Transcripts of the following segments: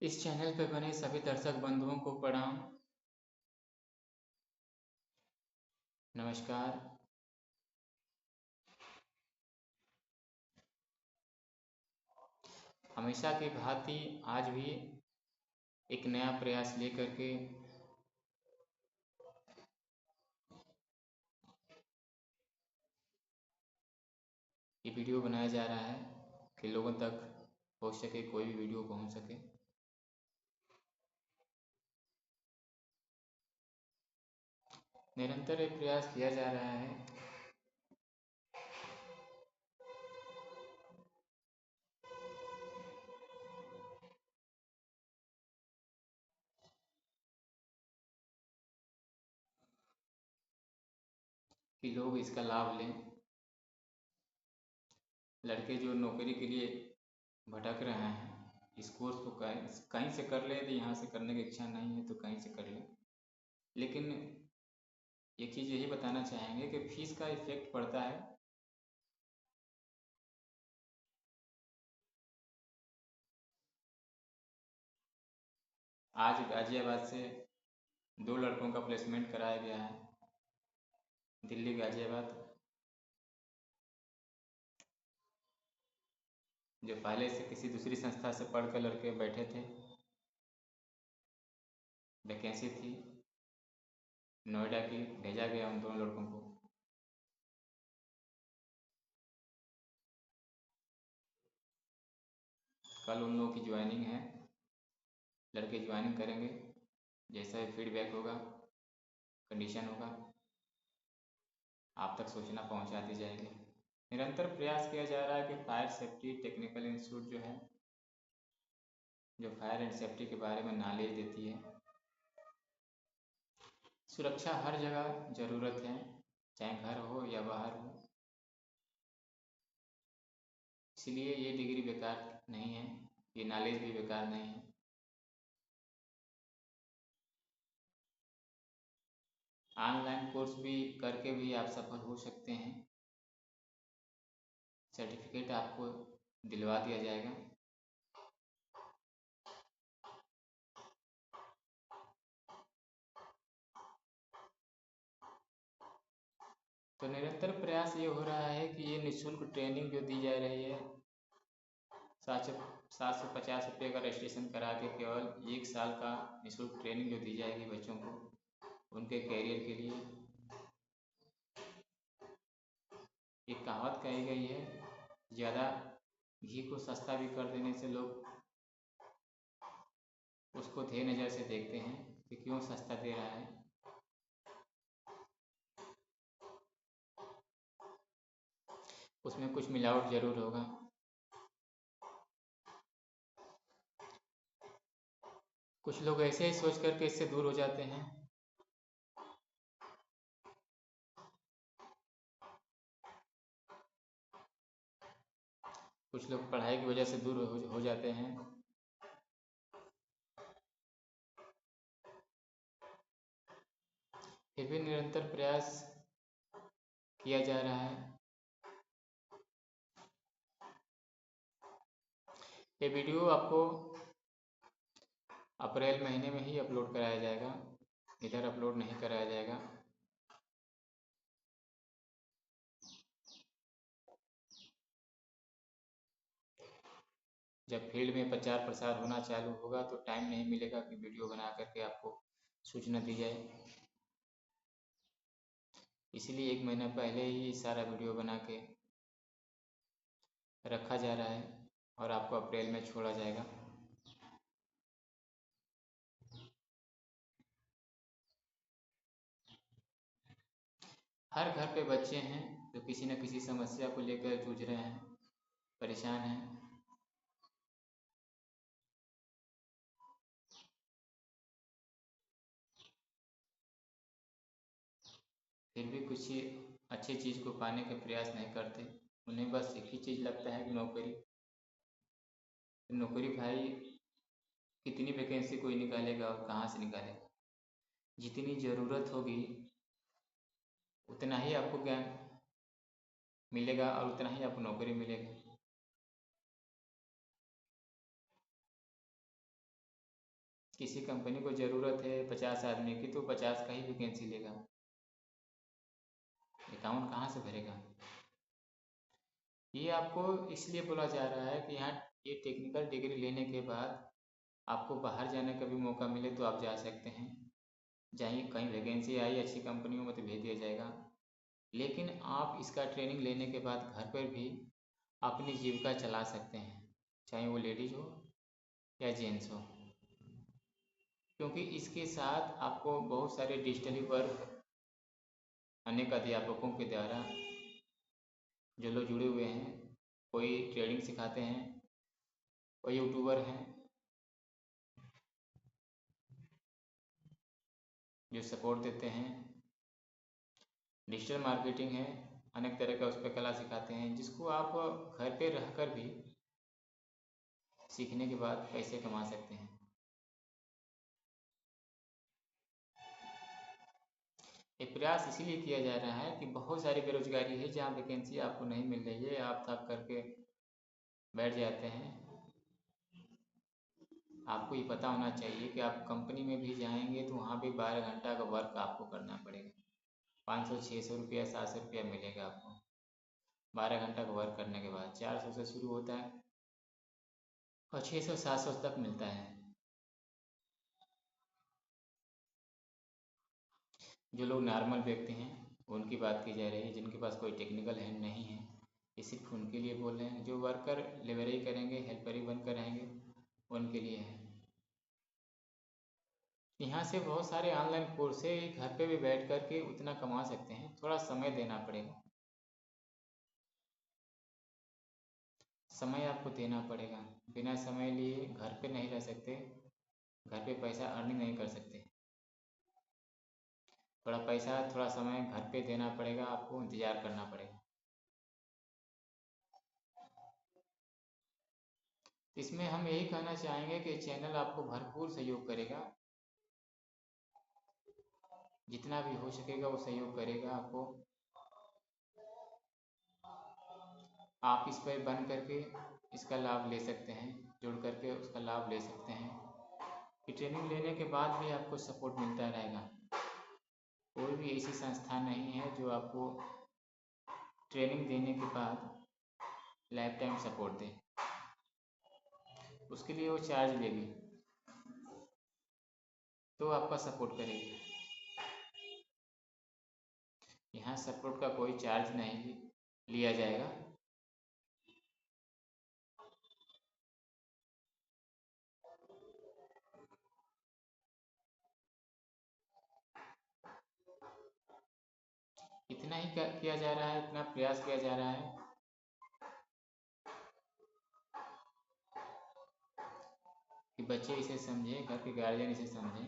इस चैनल पर बने सभी दर्शक बंधुओं को प्रणाम। नमस्कार। हमेशा की भांति आज भी एक नया प्रयास लेकर के ये वीडियो बनाया जा रहा है कि लोगों तक पहुंच सके, कोई भी वीडियो पहुंच सके। निरंतर एक प्रयास किया जा रहा है कि लोग इसका लाभ लें। लड़के जो नौकरी के लिए भटक रहे हैं, इस कोर्स को कहीं से कर ले, तो यहाँ से करने की इच्छा नहीं है तो कहीं से कर ले। लेकिन एक चीज़ यही बताना चाहेंगे कि फीस का इफेक्ट पड़ता है। आज गाजियाबाद से 2 लड़कों का प्लेसमेंट कराया गया है, दिल्ली गाजियाबाद, जो पहले से किसी दूसरी संस्था से पढ़ कर लड़के बैठे थे। वैकेंसी थी नोएडा की, भेजा गया उन दोनों लड़कों को। कल उन लोगों की ज्वाइनिंग है, लड़के ज्वाइनिंग करेंगे। जैसा भी फीडबैक होगा, कंडीशन होगा, आप तक सूचना पहुंचा दी जाएगी। निरंतर प्रयास किया जा रहा है कि फायर सेफ्टी टेक्निकल इंस्टीट्यूट जो है, जो फायर एंड सेफ्टी के बारे में नॉलेज देती है। सुरक्षा हर जगह ज़रूरत है, चाहे घर हो या बाहर हो, इसलिए ये डिग्री बेकार नहीं है, ये नॉलेज भी बेकार नहीं है। ऑनलाइन कोर्स भी करके भी आप सफल हो सकते हैं। सर्टिफिकेट आपको दिलवा दिया जाएगा। तो निरंतर प्रयास ये हो रहा है कि ये निःशुल्क ट्रेनिंग जो दी जा रही है, 750 रुपये का रजिस्ट्रेशन करा के केवल 1 साल का निःशुल्क ट्रेनिंग जो दी जाएगी बच्चों को उनके कैरियर के लिए। एक कहावत कही गई है, ज़्यादा घी को सस्ता भी कर देने से लोग उसको ध्येय नज़र से देखते हैं कि क्यों सस्ता दे रहा है। उसमें कुछ मिलावट ज़रूर होगा। कुछ लोग ऐसे ही सोच करके इससे दूर हो जाते हैं। कुछ लोग पढ़ाई की वजह से दूर हो जाते हैं। फिर भी निरंतर प्रयास किया जा रहा है। ये वीडियो आपको अप्रैल महीने में ही अपलोड कराया जाएगा, इधर अपलोड नहीं कराया जाएगा। जब फील्ड में प्रचार प्रसार होना चालू होगा तो टाइम नहीं मिलेगा कि वीडियो बना करके आपको सूचना दी जाए। इसलिए 1 महीना पहले ही सारा वीडियो बना के रखा जा रहा है और आपको अप्रैल में छोड़ा जाएगा। हर घर पे बच्चे हैं जो किसी न किसी समस्या को लेकर जूझ रहे हैं, परेशान हैं। फिर भी कुछ अच्छी चीज़ को पाने का प्रयास नहीं करते। उन्हें बस एक ही चीज़ लगता है कि नौकरी। नौकरी भाई कितनी वैकेंसी कोई निकालेगा और कहाँ से निकालेगा। जितनी ज़रूरत होगी उतना ही आपको ज्ञान मिलेगा और उतना ही आपको नौकरी मिलेगी। किसी कंपनी को ज़रूरत है 50 आदमी की तो 50 का ही वैकेंसी लेगा, अकाउंट कहाँ से भरेगा। ये आपको इसलिए बोला जा रहा है कि यहाँ ये टेक्निकल डिग्री लेने के बाद आपको बाहर जाने का भी मौका मिले तो आप जा सकते हैं। जाइए, कहीं वैकेंसी आई अच्छी कंपनियों में तो भेज दिया जाएगा, लेकिन आप इसका ट्रेनिंग लेने के बाद घर पर भी अपनी जीविका चला सकते हैं, चाहे वो लेडीज हो या जेंट्स हो, क्योंकि इसके साथ आपको बहुत सारे डिजिटली वर्क अनेक अध्यापकों के द्वारा जो लोग जुड़े हुए हैं, कोई ट्रेडिंग सिखाते हैं, कोई यूट्यूबर हैं जो सपोर्ट देते हैं, डिजिटल मार्केटिंग है, अनेक तरह का उस पर कला सिखाते हैं, जिसको आप घर पे रहकर भी सीखने के बाद पैसे कमा सकते हैं। ये प्रयास इसीलिए किया जा रहा है कि बहुत सारी बेरोजगारी है जहाँ वैकेंसी आपको नहीं मिल रही है, आप थक करके बैठ जाते हैं। आपको ये पता होना चाहिए कि आप कंपनी में भी जाएंगे तो वहाँ भी 12 घंटा का वर्क आपको करना पड़ेगा। 500-600 रुपया 700 रुपया मिलेगा आपको 12 घंटा का वर्क करने के बाद। 400 से शुरू होता है और 600-700 तक मिलता है। जो लोग नॉर्मल व्यक्ति हैं उनकी बात की जा रही है, जिनके पास कोई टेक्निकल हैंड नहीं है, ये सिर्फ उनके लिए बोल रहे हैं। जो वर्कर लेबर ही करेंगे, हेल्पर ही बनकर रहेंगे, उनके लिए है। यहाँ से बहुत सारे ऑनलाइन कोर्स है, घर पे भी बैठ कर के उतना कमा सकते हैं, थोड़ा समय देना पड़ेगा, समय आपको देना पड़ेगा। बिना समय लिए घर पे नहीं रह सकते, घर पे पैसा अर्निंग नहीं कर सकते। थोड़ा पैसा थोड़ा समय घर पे देना पड़ेगा, आपको इंतज़ार करना पड़ेगा। इसमें हम यही कहना चाहेंगे कि चैनल आपको भरपूर सहयोग करेगा, जितना भी हो सकेगा वो सहयोग करेगा आपको। आप इस पर बन करके इसका लाभ ले सकते हैं, जुड़ करके उसका लाभ ले सकते हैं कि ट्रेनिंग लेने के बाद भी आपको सपोर्ट मिलता रहेगा। कोई भी ऐसी संस्था नहीं है जो आपको ट्रेनिंग देने के बाद लाइफ टाइम सपोर्ट दे, उसके लिए वो चार्ज लेगी तो आपका सपोर्ट करेगी। यहाँ सपोर्ट का कोई चार्ज नहीं लिया जाएगा। इतना ही किया जा रहा है, इतना प्रयास किया जा रहा है कि बच्चे इसे समझें, घर के गार्जियन इसे समझें,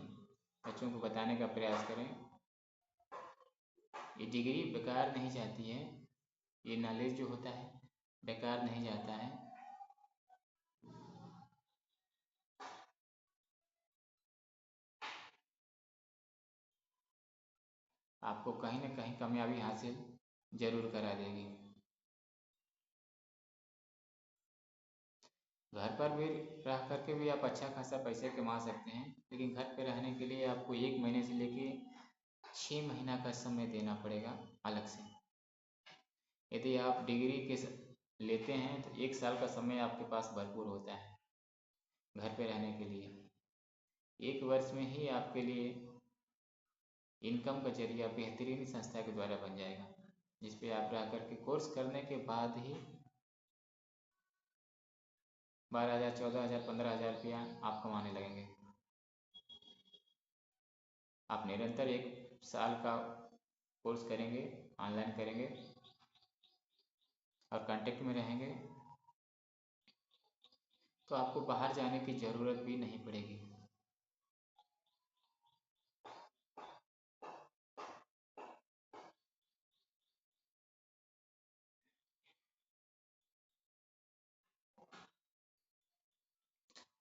बच्चों को बताने का प्रयास करें। ये डिग्री बेकार नहीं जाती है, ये नॉलेज जो होता है बेकार नहीं जाता है। आपको कहीं ना कहीं कामयाबी हासिल जरूर करा देगी। घर पर भी रह करके भी आप अच्छा खासा पैसे कमा सकते हैं, लेकिन घर पे रहने के लिए आपको 1 महीने से लेके 6 महीना का समय देना पड़ेगा अलग से। यदि आप डिग्री के लेते हैं तो 1 साल का समय आपके पास भरपूर होता है घर पे रहने के लिए। 1 वर्ष में ही आपके लिए इनकम का जरिया बेहतरीन संस्था के द्वारा बन जाएगा, जिस पे आप रह करके कोर्स करने के बाद ही 12,000, 14,000, 15,000 रुपया आप कमाने लगेंगे। आप निरंतर 1 साल का कोर्स करेंगे, ऑनलाइन करेंगे और कांटेक्ट में रहेंगे तो आपको बाहर जाने की ज़रूरत भी नहीं पड़ेगी।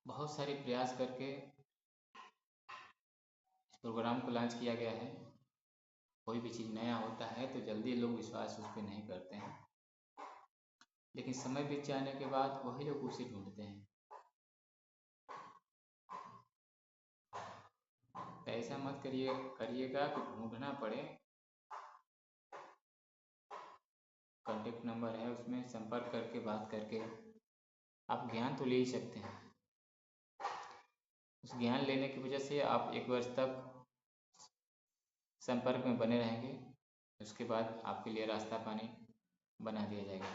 बहुत सारे प्रयास करके इस प्रोग्राम को लॉन्च किया गया है। कोई भी चीज़ नया होता है तो जल्दी लोग विश्वास उस पर नहीं करते हैं, लेकिन समय बीत जाने के बाद वही लोग उसे ढूंढते हैं। ऐसा मत करिएगा कि ढूंढना पड़े। कॉन्टेक्ट नंबर है, उसमें संपर्क करके बात करके आप ज्ञान तो ले ही सकते हैं। उस ज्ञान लेने की वजह से आप 1 वर्ष तक संपर्क में बने रहेंगे। उसके बाद आपके लिए रास्ता पानी बना दिया जाएगा।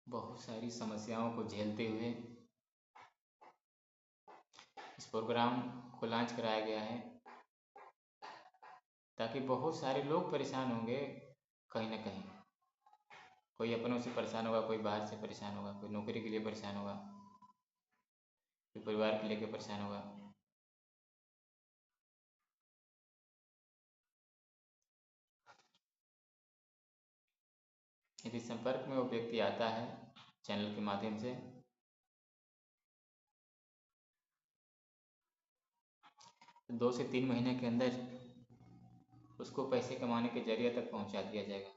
बहुत सारी समस्याओं को झेलते हुए इस प्रोग्राम को लॉन्च कराया गया है, ताकि बहुत सारे लोग परेशान होंगे कहीं ना कहीं। कोई अपनों से परेशान होगा, कोई बाहर से परेशान होगा, कोई नौकरी के लिए परेशान होगा, कोई परिवार के लेकर परेशान होगा। यदि संपर्क में वो व्यक्ति आता है चैनल के माध्यम से, तो 2 से 3 महीने के अंदर उसको पैसे कमाने के जरिए तक पहुंचा दिया जाएगा।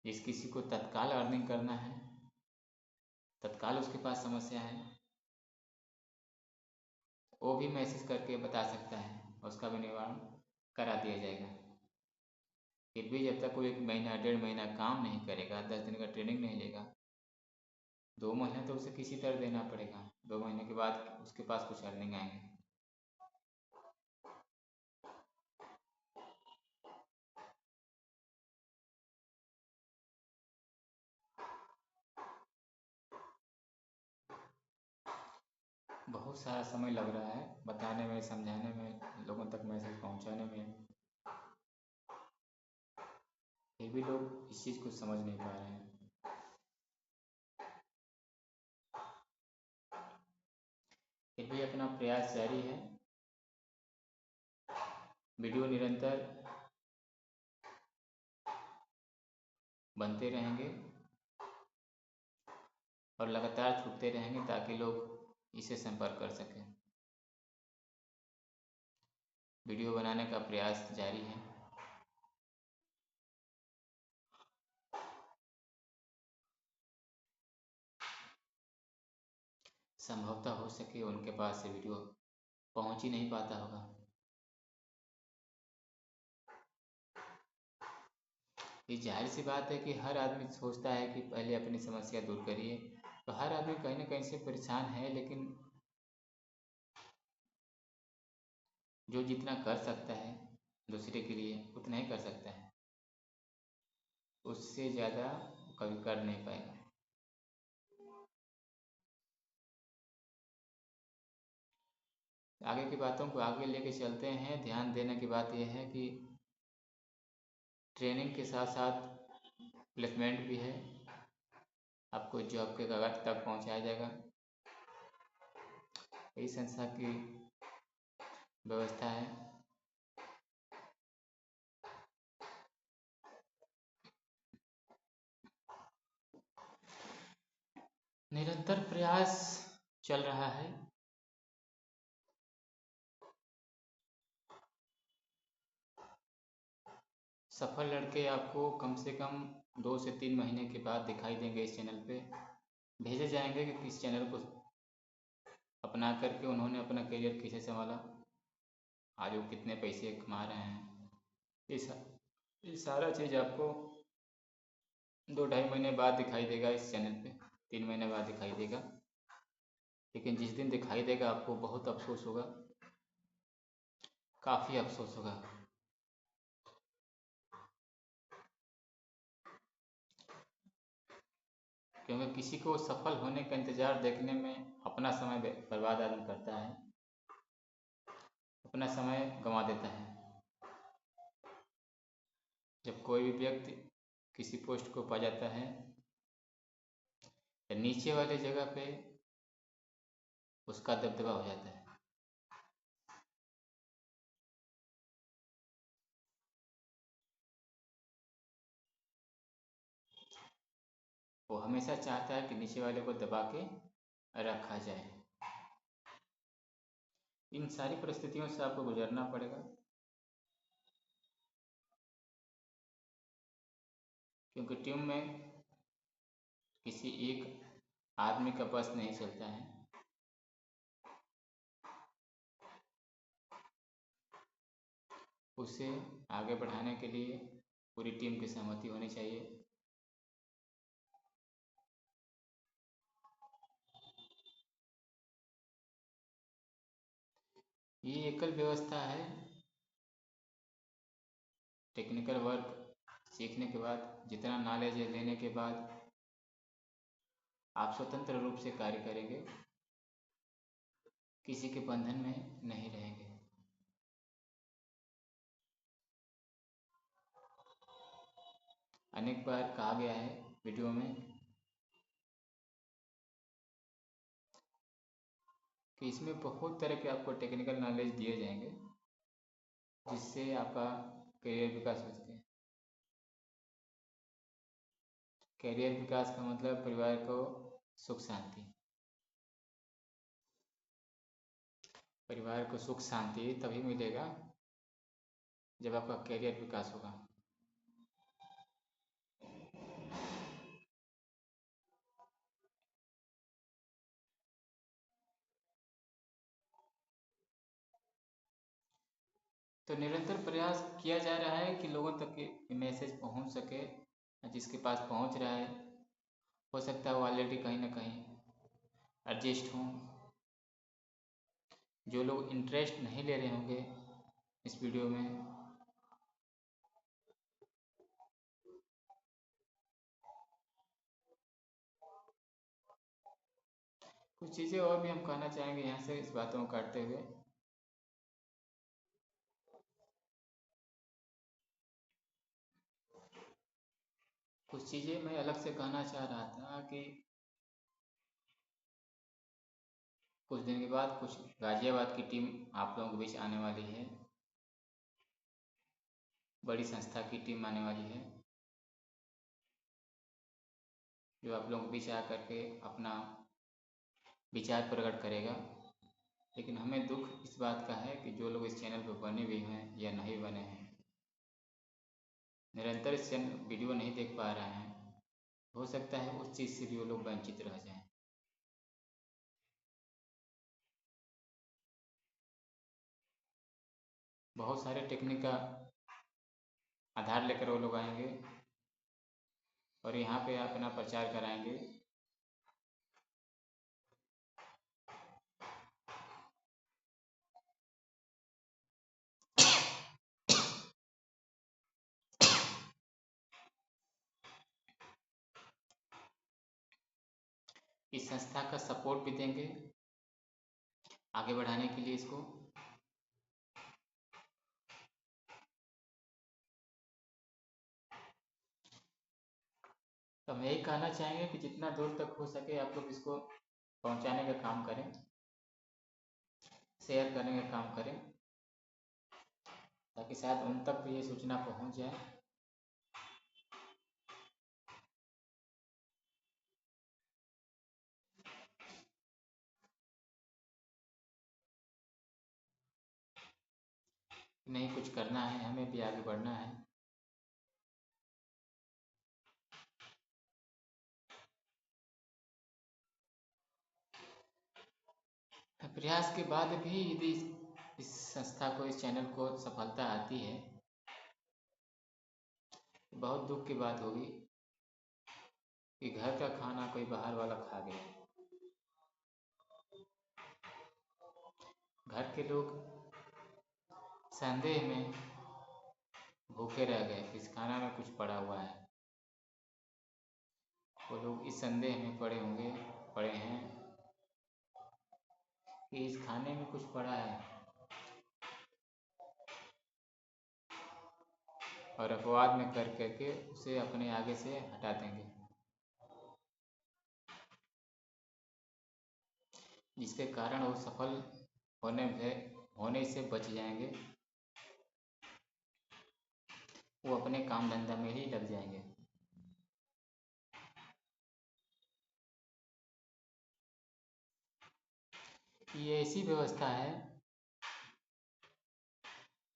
जिस किसी को तत्काल अर्निंग करना है, तत्काल उसके पास समस्या है, वो भी मैसेज करके बता सकता है, उसका भी निवारण करा दिया जाएगा। फिर भी जब तक वो 1 महीना 1.5 महीना काम नहीं करेगा, 10 दिन का ट्रेनिंग नहीं लेगा, 2 महीने तो उसे किसी तरह देना पड़ेगा। 2 महीने के बाद उसके पास कुछ अर्निंग आएंगे। बहुत सारा समय लग रहा है बताने में, समझाने में, लोगों तक मैसेज पहुंचाने में, फिर भी लोग इस चीज़ को समझ नहीं पा रहे हैं। फिर भी अपना प्रयास जारी है। वीडियो निरंतर बनते रहेंगे और लगातार छूटते रहेंगे, ताकि लोग इसे संपर्क कर सकें। वीडियो बनाने का प्रयास जारी है। संभवतः हो सके उनके पास से वीडियो पहुंच ही नहीं पाता होगा। ये जाहिर सी बात है कि हर आदमी सोचता है कि पहले अपनी समस्या दूर करिए, तो हर आदमी कहीं ना कहीं से परेशान है, लेकिन जो जितना कर सकता है दूसरे के लिए उतना ही कर सकता है, उससे ज़्यादा कभी कर नहीं पाएगा। आगे की बातों को आगे लेके चलते हैं। ध्यान देने की बात यह है कि ट्रेनिंग के साथ साथ प्लेसमेंट भी है। आपको जॉब के कागज तक पहुंचाया जाएगा। इस संस्था की व्यवस्था है। निरंतर प्रयास चल रहा है। सफल लड़के आपको कम से कम 2 से 3 महीने के बाद दिखाई देंगे। इस चैनल पे भेजे जाएंगे कि किस चैनल को अपना करके उन्होंने अपना करियर कैसे संभाला, आज वो कितने पैसे कमा रहे हैं। ये सारा चीज़ आपको 2-2.5 महीने बाद दिखाई देगा। इस चैनल पे 3 महीने बाद दिखाई देगा, लेकिन जिस दिन दिखाई देगा आपको बहुत अफसोस होगा, काफ़ी अफसोस होगा। क्योंकि किसी को सफल होने का इंतज़ार देखने में अपना समय बर्बाद आदमी करता है, अपना समय गंवा देता है। जब कोई भी व्यक्ति किसी पोस्ट को पा जाता है, तो नीचे वाले जगह पे उसका दबदबा हो जाता है। वो हमेशा चाहता है कि नीचे वाले को दबा के रखा जाए। इन सारी परिस्थितियों से आपको गुजरना पड़ेगा। क्योंकि टीम में किसी एक आदमी का बस नहीं चलता है। उसे आगे बढ़ाने के लिए पूरी टीम की सहमति होनी चाहिए। ये एकल व्यवस्था है। टेक्निकल वर्क सीखने के बाद, जितना नॉलेज लेने के बाद आप स्वतंत्र रूप से कार्य करेंगे, किसी के बंधन में नहीं रहेंगे। अनेक बार कहा गया है वीडियो में कि इसमें बहुत तरह के आपको टेक्निकल नॉलेज दिए जाएंगे जिससे आपका करियर विकास हो सके। करियर विकास का मतलब परिवार को सुख शांति। परिवार को सुख शांति तभी मिलेगा जब आपका करियर विकास होगा। तो निरंतर प्रयास किया जा रहा है कि लोगों तक ये मैसेज पहुंच सके। जिसके पास पहुंच रहा है, हो सकता है वो ऑलरेडी कहीं ना कहीं एडजस्ट हों। जो लोग इंटरेस्ट नहीं ले रहे होंगे इस वीडियो में, कुछ चीज़ें और भी हम कहना चाहेंगे यहाँ से इस बातों को काटते हुए। कुछ चीज़ें मैं अलग से कहना चाह रहा था कि कुछ दिन के बाद कुछ गाजियाबाद की टीम आप लोगों के बीच आने वाली है। बड़ी संस्था की टीम आने वाली है जो आप लोगों के बीच आकर के अपना विचार प्रकट करेगा। लेकिन हमें दुख इस बात का है कि जो लोग इस चैनल पर बने हुए हैं या नहीं बने हैं, निरंतर इस चैनल वीडियो नहीं देख पा रहे हैं, हो सकता है उस चीज़ से भी वो लोग वंचित रह जाएं। बहुत सारे टेक्निक का आधार लेकर वो लोग आएंगे और यहाँ पे अपना प्रचार कराएंगे। इस संस्था का सपोर्ट भी देंगे आगे बढ़ाने के लिए इसको। तो हम यही कहना चाहेंगे कि जितना दूर तक हो सके आप लोग इसको पहुंचाने का काम करें, शेयर करने का काम करें, ताकि शायद उन तक भी ये सूचना पहुंच जाए। नहीं, कुछ करना है, हमें भी आगे बढ़ना है। प्रयास के बाद भी यदि इस संस्था को, इस चैनल को सफलता आती है, बहुत दुख की बात होगी कि घर का खाना कोई बाहर वाला खा गया। घर के लोग संदेह में भूखे रह गए, इस खाना में कुछ पड़ा हुआ है। वो लोग इस संदेह में पड़े हैं कि इस खाने में कुछ पड़ा है, और अपवाद में कर करके उसे अपने आगे से हटा देंगे, जिसके कारण वो सफल होने से बच जाएंगे। वो अपने काम धंधा में ही लग जाएंगे। ये ऐसी व्यवस्था है,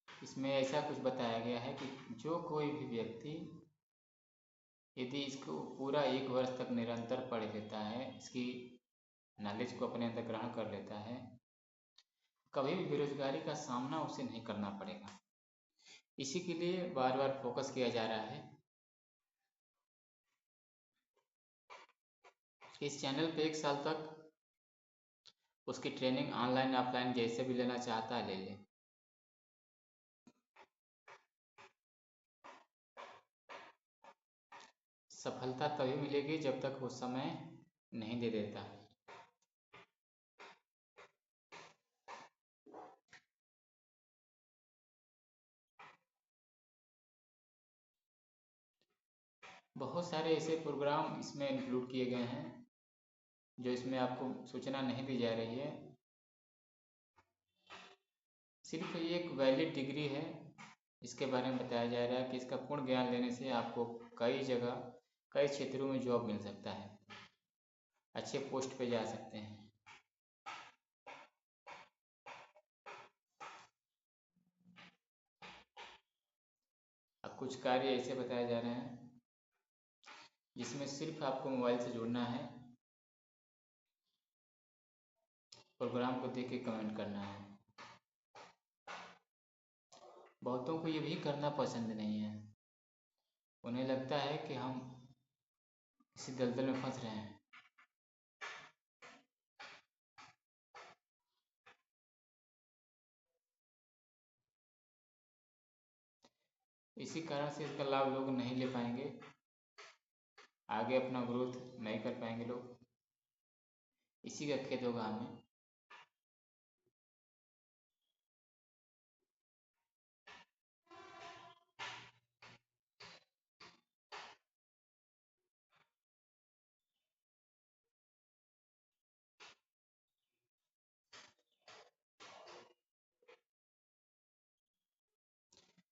इसमें ऐसा कुछ बताया गया है कि जो कोई भी व्यक्ति यदि इसको पूरा 1 वर्ष तक निरंतर पढ़ लेता है, इसकी नॉलेज को अपने अंदर ग्रहण कर लेता है, कभी भी बेरोजगारी का सामना उसे नहीं करना पड़ेगा। इसी के लिए बार बार फोकस किया जा रहा है। इस चैनल पे 1 साल तक उसकी ट्रेनिंग ऑनलाइन ऑफलाइन जैसे भी लेना चाहता है ले ले। सफलता तभी मिलेगी जब तक वो समय नहीं दे देता। बहुत सारे ऐसे प्रोग्राम इसमें इंक्लूड किए गए हैं जो इसमें आपको सूचना नहीं दी जा रही है। सिर्फ ये एक वैलिड डिग्री है, इसके बारे में बताया जा रहा है कि इसका पूर्ण ज्ञान लेने से आपको कई जगह कई क्षेत्रों में जॉब मिल सकता है, अच्छे पोस्ट पे जा सकते हैं। अब कुछ कार्य ऐसे बताए जा रहे हैं जिसमें सिर्फ आपको मोबाइल से जुड़ना है, प्रोग्राम को देख के कमेंट करना है। बहुतों को ये भी करना पसंद नहीं है, उन्हें लगता है कि हम किसी दलदल में फंस रहे हैं। इसी कारण से इसका लाभ लोग नहीं ले पाएंगे, आगे अपना ग्रोथ नहीं कर पाएंगे लोग। इसी का खेद होगा हमें।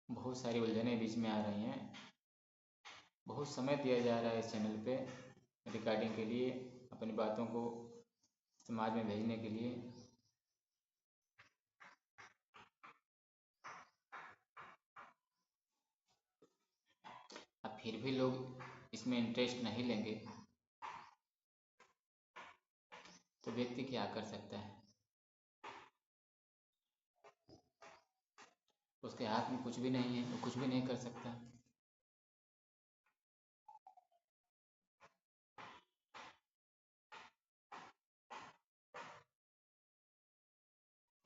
बहुत सारी उलझनें बीच में आ रही हैं। बहुत समय दिया जा रहा है इस चैनल पे रिकॉर्डिंग के लिए, अपनी बातों को समाज में भेजने के लिए। अब फिर भी लोग इसमें इंटरेस्ट नहीं लेंगे तो व्यक्ति क्या कर सकता है? उसके हाथ में कुछ भी नहीं है, वो कुछ भी नहीं कर सकता।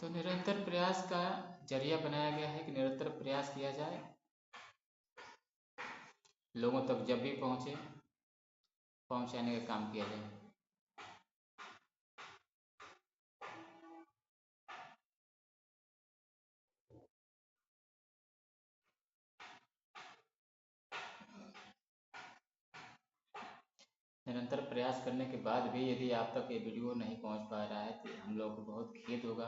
तो निरंतर प्रयास का जरिया बनाया गया है कि निरंतर प्रयास किया जाए, लोगों तक जब भी पहुंचाने का काम किया जाए। निरंतर प्रयास करने के बाद भी यदि आप तक ये वीडियो नहीं पहुंच पा रहा है तो हम लोग को बहुत खेद होगा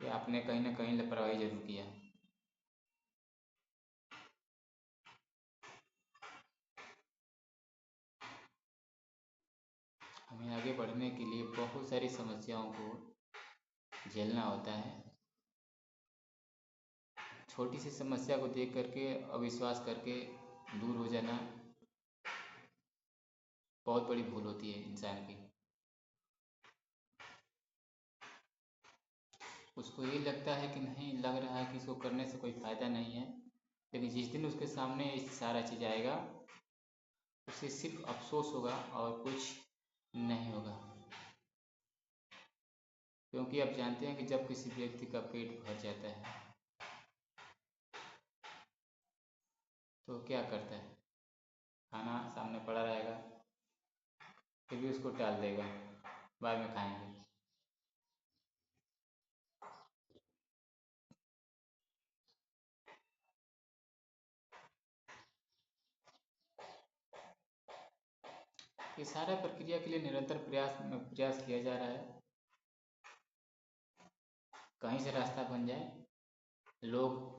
कि आपने कहीं ना कहीं लापरवाही जरूर किया। हमें आगे बढ़ने के लिए बहुत सारी समस्याओं को झेलना होता है। छोटी सी समस्या को देख करके अविश्वास करके दूर हो जाना बहुत बड़ी भूल होती है इंसान की। उसको ये लगता है कि नहीं, लग रहा है कि इसको करने से कोई फ़ायदा नहीं है, लेकिन जिस दिन उसके सामने ये सारा चीज़ आएगा उसे सिर्फ अफसोस होगा और कुछ नहीं होगा। क्योंकि आप जानते हैं कि जब किसी व्यक्ति का पेट भर जाता है तो क्या करता है? खाना सामने पड़ा रहेगा फिर भी उसको टाल देगा, बाद में खाएंगे। ये सारा प्रक्रिया के लिए निरंतर प्रयास किया जा रहा है। कहीं से रास्ता बन जाए, लोग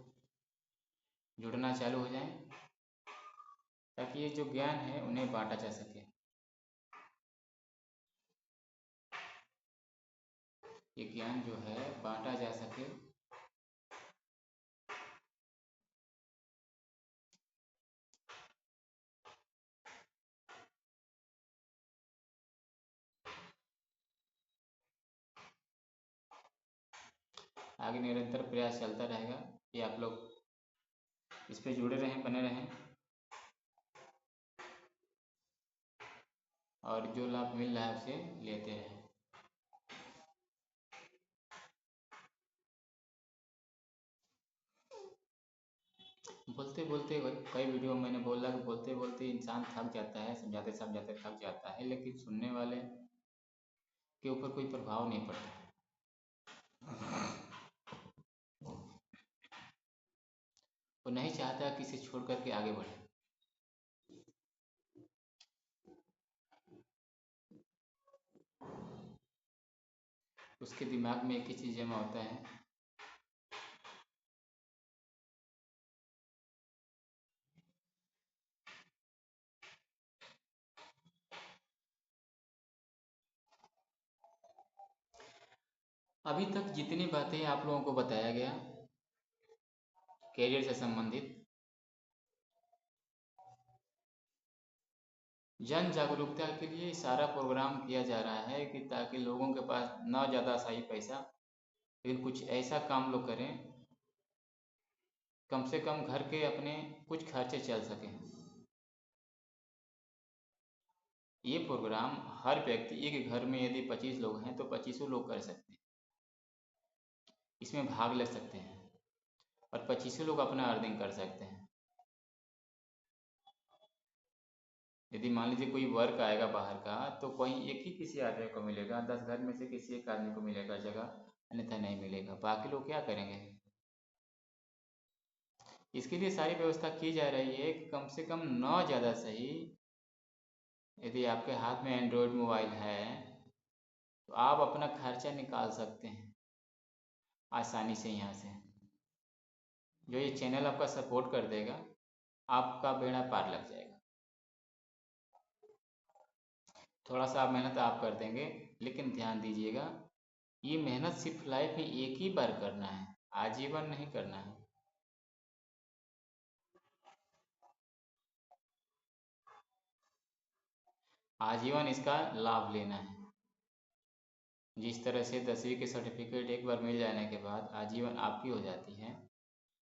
जुड़ना चालू हो जाएं, ताकि ये जो ज्ञान है उन्हें बांटा जा सके। ये ज्ञान जो है बांटा जा सके, आगे निरंतर प्रयास चलता रहेगा कि आप लोग इस पे जुड़े रहें, बने रहें और जो लाभ मिल रहा है उसे लेते रहें। बोलते बोलते कई वीडियो में मैंने बोला कि बोलते बोलते इंसान थक जाता है, समझाते समझाते थक जाता है, लेकिन सुनने वाले के ऊपर कोई प्रभाव नहीं पड़ता। वो नहीं चाहता कि इसे छोड़ करके आगे बढ़े। उसके दिमाग में एक ही चीज़ जमा होता है, अभी तक जितनी बातें आप लोगों को बताया गया कैरियर से संबंधित, जन जागरूकता के लिए सारा प्रोग्राम किया जा रहा है कि ताकि लोगों के पास ना ज़्यादा सही पैसा, लेकिन कुछ ऐसा काम लोग करें, कम से कम घर के अपने कुछ खर्चे चल सकें। ये प्रोग्राम हर व्यक्ति, एक घर में यदि 25 लोग हैं तो 25 लोग कर सकते हैं, इसमें भाग ले सकते हैं और 25 लोग अपना अर्निंग कर सकते हैं। यदि मान लीजिए कोई वर्क आएगा बाहर का, तो कहीं एक ही किसी आदमी को मिलेगा, 10 घर में से किसी एक आदमी को मिलेगा जगह, अन्यथा नहीं मिलेगा। बाकी लोग क्या करेंगे? इसके लिए सारी व्यवस्था की जा रही है कि कम से कम न ज़्यादा सही, यदि आपके हाथ में एंड्रॉयड मोबाइल है तो आप अपना खर्चा निकाल सकते हैं आसानी से। यहाँ से जो ये चैनल आपका सपोर्ट कर देगा, आपका बेड़ा पार लग जाएगा। थोड़ा सा आप मेहनत आप कर देंगे, लेकिन ध्यान दीजिएगा, ये मेहनत सिर्फ लाइफ में एक ही बार करना है, आजीवन नहीं करना है। आजीवन इसका लाभ लेना है। जिस तरह से 10वीं के सर्टिफिकेट एक बार मिल जाने के बाद आजीवन आपकी हो जाती है,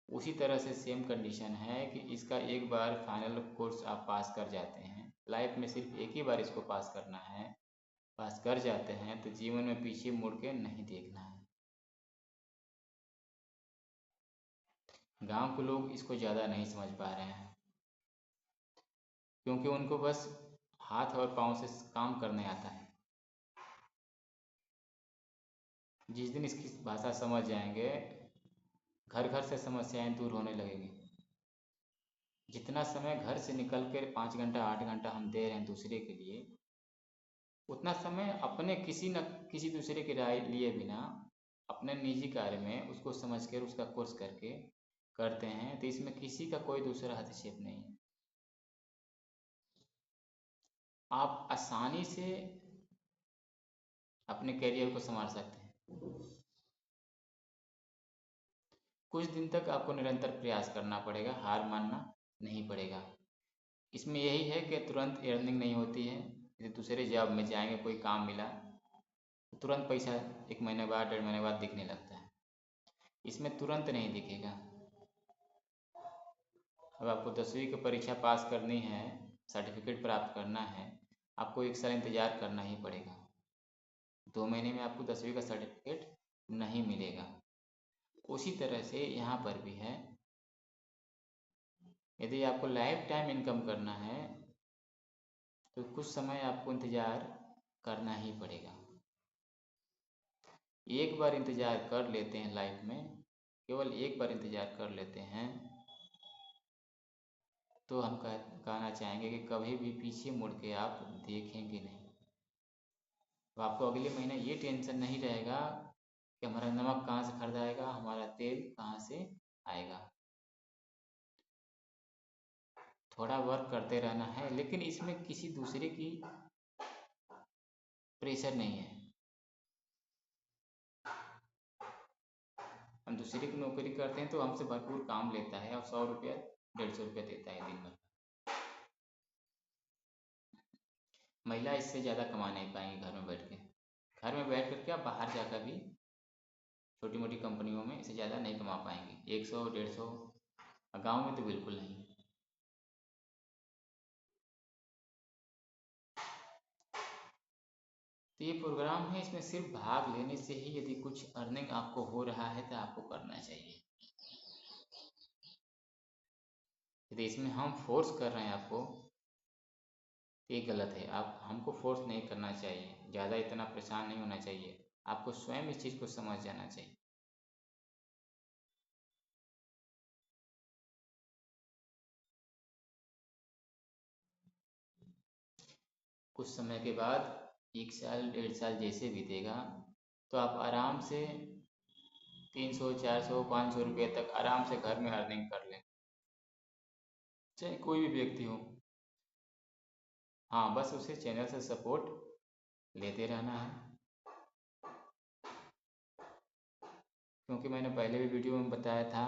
उसी तरह से सेम कंडीशन है कि इसका एक बार फाइनल कोर्स आप पास कर जाते हैं, लाइफ में सिर्फ एक ही बार इसको पास करना है, पास कर जाते हैं तो जीवन में पीछे मुड़ के नहीं देखना है। गांव के लोग इसको ज़्यादा नहीं समझ पा रहे हैं, क्योंकि उनको बस हाथ और पाँव से काम करने आता है। जिस दिन इसकी भाषा समझ जाएंगे, घर घर से समस्याएं दूर होने लगेंगी। जितना समय घर से निकल कर 5 घंटा 8 घंटा हम दे रहे हैं दूसरे के लिए, उतना समय अपने किसी न किसी दूसरे की राय लिए बिना अपने निजी कार्य में उसको समझ कर उसका कोर्स करके करते हैं, तो इसमें किसी का कोई दूसरा हस्तक्षेप नहीं है। आप आसानी से अपने करियर को संभाल सकते हैं। कुछ दिन तक आपको निरंतर प्रयास करना पड़ेगा, हार मानना नहीं पड़ेगा। इसमें यही है कि तुरंत अर्निंग नहीं होती है। जैसे दूसरे जॉब में जाएंगे, कोई काम मिला तो तुरंत पैसा 1 महीने बाद 1.5 महीने बाद दिखने लगता है, इसमें तुरंत नहीं दिखेगा। अब आपको 10वीं की परीक्षा पास करनी है, सर्टिफिकेट प्राप्त करना है, आपको 1 साल इंतज़ार करना ही पड़ेगा। 2 महीने में आपको 10वीं का सर्टिफिकेट नहीं मिलेगा। उसी तरह से यहाँ पर भी है, यदि आपको लाइफ टाइम इनकम करना है तो कुछ समय आपको इंतज़ार करना ही पड़ेगा। एक बार इंतज़ार कर लेते हैं लाइफ में, केवल एक बार इंतज़ार कर लेते हैं तो हम कहना चाहेंगे कि कभी भी पीछे मुड़ के आप देखेंगे नहीं। तो आपको अगले महीने ये टेंशन नहीं रहेगा कि हमारा नमक कहाँ से खरीदाएगा, हमारा तेल कहाँ से आएगा। थोड़ा वर्क करते रहना है, लेकिन इसमें किसी दूसरे की प्रेशर नहीं है। हम दूसरे की नौकरी करते हैं तो हमसे भरपूर काम लेता है और 100 रुपया 150 रुपया देता है दिन भर। महिला इससे ज़्यादा कमा नहीं पाएंगी घर में बैठ के। घर में बैठ कर क्या, बाहर जाकर भी छोटी मोटी कंपनियों में इससे ज़्यादा नहीं कमा पाएंगे, 100 150। गाँव में तो बिल्कुल नहीं। तो ये प्रोग्राम है, इसमें सिर्फ भाग लेने से ही यदि कुछ अर्निंग आपको हो रहा है तो आपको करना चाहिए। यदि इसमें हम फोर्स कर रहे हैं आपको तो ये गलत है। आप हमको फोर्स नहीं करना चाहिए, ज़्यादा इतना परेशान नहीं होना चाहिए। आपको स्वयं इस चीज़ को समझ जाना चाहिए। कुछ समय के बाद 1 साल 1.5 साल जैसे बीतेगा तो आप आराम से 300 400 500 रुपये तक आराम से घर में अर्निंग कर लें, चाहे कोई भी व्यक्ति हो। हाँ, बस उसे चैनल से सपोर्ट लेते रहना है, क्योंकि मैंने पहले भी वीडियो में बताया था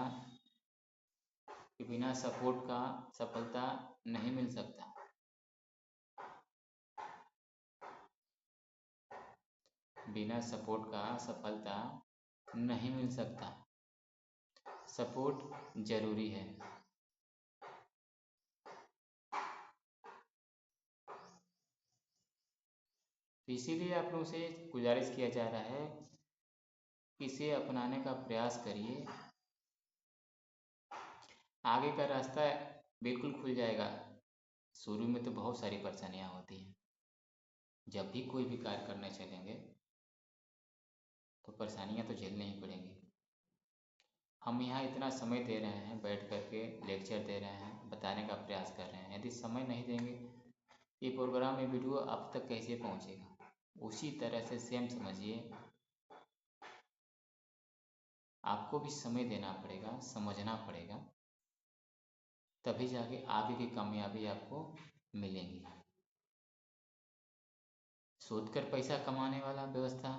कि बिना सपोर्ट का सफलता नहीं मिल सकता। बिना सपोर्ट का सफलता नहीं मिल सकता। सपोर्ट जरूरी है। तो इसीलिए आप लोगों से गुजारिश किया जा रहा है कि इसे अपनाने का प्रयास करिए। आगे का रास्ता बिल्कुल खुल जाएगा। शुरू में तो बहुत सारी परेशानियाँ होती हैं। जब भी कोई भी कार्य करने चलेंगे तो परेशानियाँ तो झेलनी ही पड़ेंगी। हम यहाँ इतना समय दे रहे हैं, बैठ कर के लेक्चर दे रहे हैं, बताने का प्रयास कर रहे हैं। यदि समय नहीं देंगे, ये प्रोग्राम, ये वीडियो आप तक कैसे पहुँचेगा? उसी तरह से सेम समझिए, आपको भी समय देना पड़ेगा, समझना पड़ेगा, तभी जाके आगे की कामयाबी आपको मिलेगी। सोच कर पैसा कमाने वाला व्यवस्था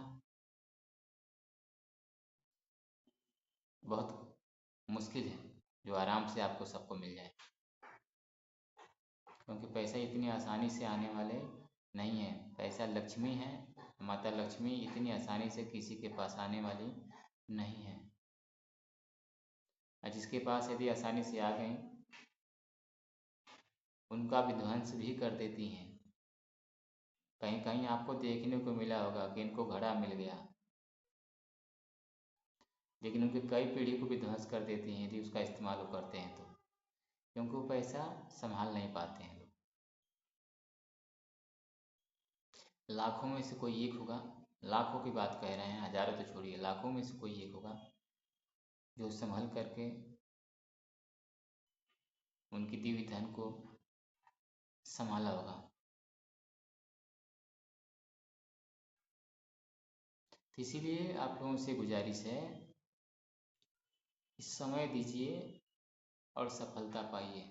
बहुत मुश्किल है जो आराम से आपको सबको मिल जाए, क्योंकि पैसा इतनी आसानी से आने वाले नहीं है। पैसा लक्ष्मी है, माता लक्ष्मी इतनी आसानी से किसी के पास आने वाली नहीं है। और जिसके पास यदि आसानी से आ गई, उनका विध्वंस भी कर देती हैं। कहीं कहीं आपको देखने को मिला होगा कि इनको घड़ा मिल गया, लेकिन उनके कई पीढ़ी को भी ध्वंस कर देती हैं यदि उसका इस्तेमाल वो करते हैं तो, क्योंकि वो पैसा संभाल नहीं पाते हैं। लाखों में से कोई एक होगा, लाखों की बात कह रहे हैं, हजारों तो छोड़िए, लाखों में से कोई एक होगा जो संभल करके उनकी दी हुई धन को संभाला होगा। तो इसीलिए आप लोगों से गुजारिश है, इस समय दीजिए और सफलता पाइए।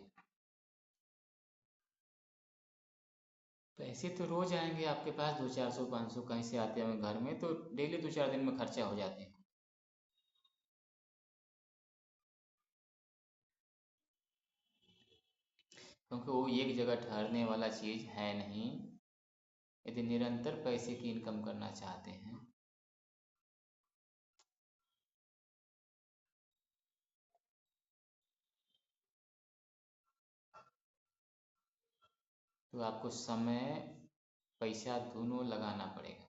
पैसे तो रोज आएंगे आपके पास, 200 400 500 कहीं से आते होंगे घर में, तो डेली 2 4 दिन में खर्चा हो जाते हैं। क्योंकि वो एक जगह ठहरने वाला चीज़ है नहीं। यदि निरंतर पैसे की इनकम करना चाहते हैं तो आपको समय पैसा दोनों लगाना पड़ेगा।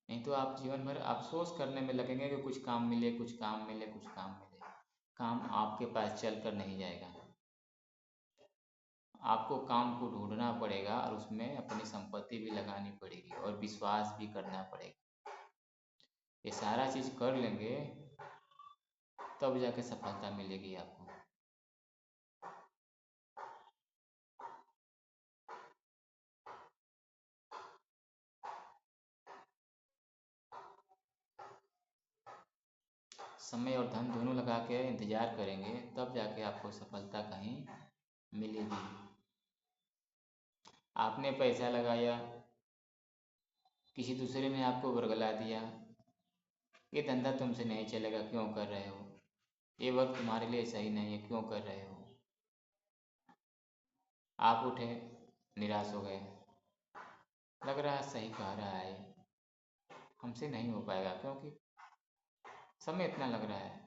नहीं तो आप जीवन भर अफसोस करने में लगेंगे कि कुछ काम मिले, कुछ काम मिले, कुछ काम मिले। काम आपके पास चल कर नहीं जाएगा। आपको काम को ढूंढना पड़ेगा और उसमें अपनी संपत्ति भी लगानी पड़ेगी और विश्वास भी करना पड़ेगा। ये सारा चीज़ कर लेंगे तब जाके सफलता मिलेगी आपको। समय और धन दोनों लगा के इंतज़ार करेंगे तब जाके आपको सफलता कहीं मिलेगी। आपने पैसा लगाया, किसी दूसरे ने आपको बरगला दिया, ये धंधा तुमसे नहीं चलेगा, क्यों कर रहे हो, ये वक्त तुम्हारे लिए सही नहीं है, क्यों कर रहे हो। आप उठे, निराश हो गए, लग रहा है सही कह रहा है, हमसे नहीं हो पाएगा, क्योंकि समय इतना लग रहा है।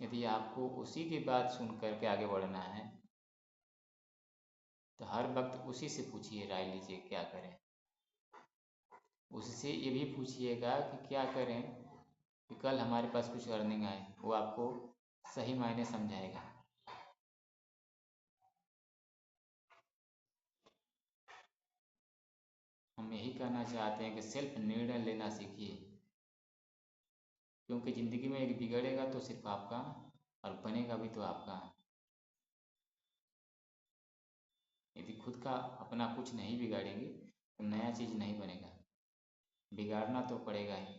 यदि आपको उसी की बात सुन करके आगे बढ़ना है तो हर वक्त उसी से पूछिए, राय लीजिए क्या करें। उससे ये भी पूछिएगा कि क्या करें कि कल हमारे पास कुछ अर्निंग आए, वो आपको सही मायने समझाएगा। हम यही कहना चाहते हैं कि सेल्फ निर्णय लेना सीखिए, क्योंकि ज़िंदगी में एक बिगड़ेगा तो सिर्फ आपका और बनेगा भी तो आपका। यदि खुद का अपना कुछ नहीं बिगाड़ेंगे तो नया चीज़ नहीं बनेगा, बिगाड़ना तो पड़ेगा ही।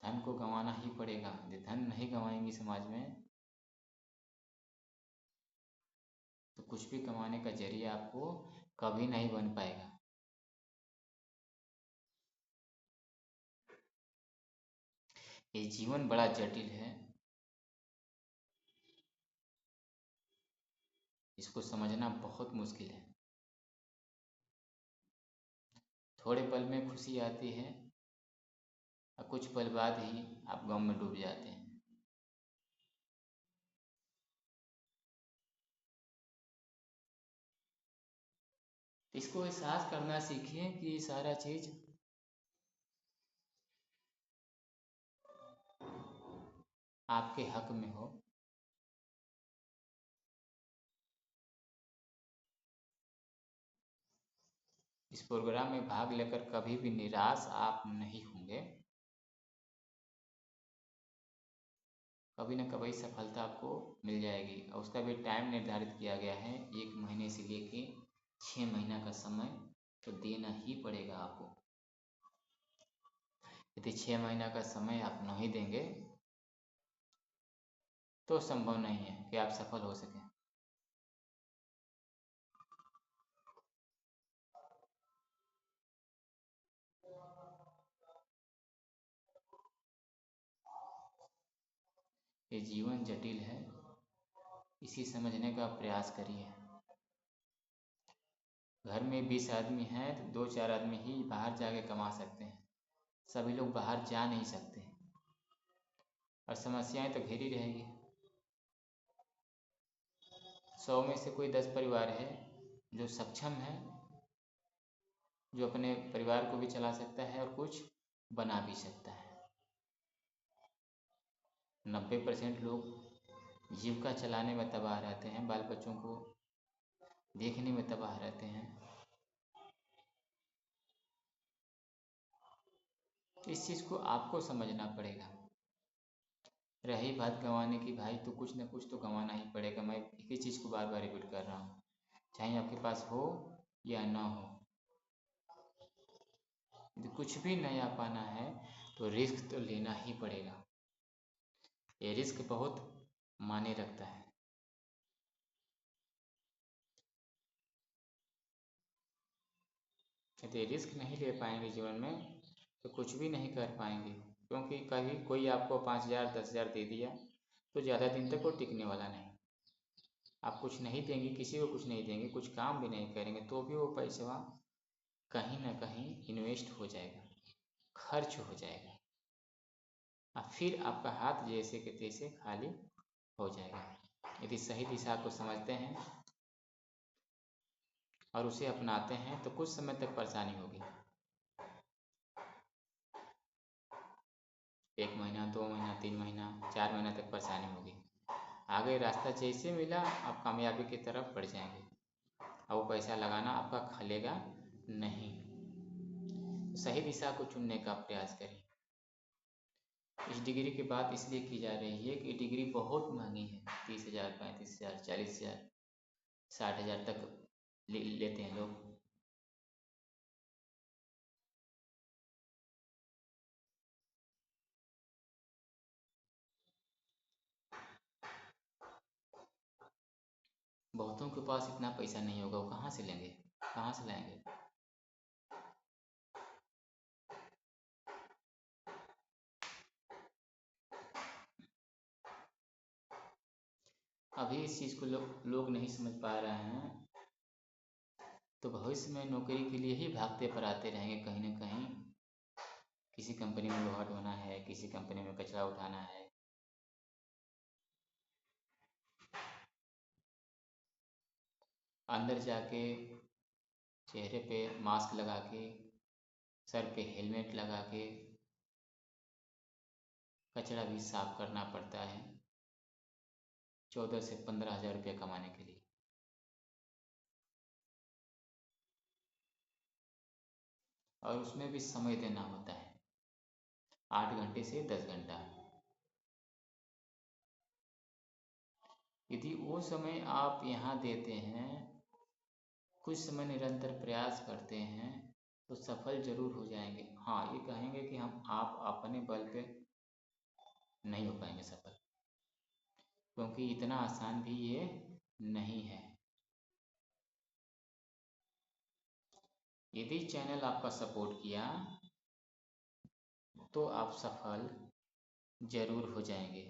धन को गंवाना ही पड़ेगा। यदि धन नहीं गंवाएंगी समाज में तो कुछ भी कमाने का जरिया आपको कभी नहीं बन पाएगा। ये जीवन बड़ा जटिल है, इसको समझना बहुत मुश्किल है। थोड़े पल में खुशी आती है और कुछ पल बाद ही आप गम में डूब जाते हैं। इसको एहसास करना सीखिए कि ये सारा चीज़ आपके हक में हो। इस प्रोग्राम में भाग लेकर कभी भी निराश आप नहीं होंगे। कभी न कभी सफलता आपको मिल जाएगी और उसका भी टाइम निर्धारित किया गया है, 1 महीने से लेके 6 महीना का समय तो देना ही पड़ेगा आपको। यदि 6 महीना का समय आप नहीं देंगे तो संभव नहीं है कि आप सफल हो सकें। ये जीवन जटिल है, इसी समझने का प्रयास करिए। घर में 20 आदमी हैं तो 2-4 आदमी ही बाहर जाके कमा सकते हैं, सभी लोग बाहर जा नहीं सकते और समस्याएं तो घिरी रहेगी। 100 में से कोई 10 परिवार है जो सक्षम है, जो अपने परिवार को भी चला सकता है और कुछ बना भी सकता है। 90% लोग जीविका चलाने में तबाह रहते हैं, बाल बच्चों को देखने में तबाह रहते हैं। इस चीज़ को आपको समझना पड़ेगा। रही बात गंवाने की, भाई तो कुछ ना कुछ तो गंवाना ही पड़ेगा। मैं एक ही चीज़ को बार बार रिपीट कर रहा हूँ, चाहे आपके पास हो या ना हो। यदि कुछ भी नया पाना है तो रिस्क तो लेना ही पड़ेगा। ये रिस्क बहुत मायने रखता है। यदि रिस्क नहीं ले पाएंगे जीवन में तो कुछ भी नहीं कर पाएंगे, क्योंकि कभी कोई आपको 5,000 10,000 दे दिया तो ज़्यादा दिन तक वो टिकने वाला नहीं। आप कुछ नहीं देंगे, किसी को कुछ नहीं देंगे, कुछ काम भी नहीं करेंगे तो भी वो पैसा कहीं ना कहीं इन्वेस्ट हो जाएगा, खर्च हो जाएगा और फिर आपका हाथ जैसे के तैसे खाली हो जाएगा। यदि सही दिशा को समझते हैं और उसे अपनाते हैं तो कुछ समय तक परेशानी होगी, 1 महीना 2 महीना 3 महीना 4 महीना तक परेशानी होगी। आगे रास्ता जैसे मिला आप कामयाबी की तरफ बढ़ जाएंगे और वो पैसा लगाना आपका खलेगा नहीं। सही दिशा को चुनने का प्रयास करें। इस डिग्री की बात इसलिए की जा रही है कि डिग्री बहुत महंगी है, 30,000 35,000 40,000 60,000 तक लेते हैं लोग। बहुतों के पास इतना पैसा नहीं होगा, वो कहाँ से लेंगे, कहाँ से लाएंगे। अभी इस चीज़ को लोग नहीं समझ पा रहे हैं, तो भविष्य में नौकरी के लिए ही भागते पराते रहेंगे कहीं ना कहीं। किसी कंपनी में लोहा ढोना है, किसी कंपनी में कचरा उठाना है। अंदर जाके चेहरे पे मास्क लगा के, सर पे हेलमेट लगा के कचरा भी साफ करना पड़ता है 14 से 15 हज़ार रुपये कमाने के लिए। और उसमें भी समय देना होता है 8 घंटे से 10 घंटा। यदि वो समय आप यहाँ देते हैं, कुछ समय निरंतर प्रयास करते हैं, तो सफल जरूर हो जाएंगे। हाँ, ये कहेंगे कि आप अपने बल पे नहीं हो पाएंगे सफल, क्योंकि इतना आसान भी ये नहीं है। यदि चैनल आपका सपोर्ट किया तो आप सफल जरूर हो जाएंगे।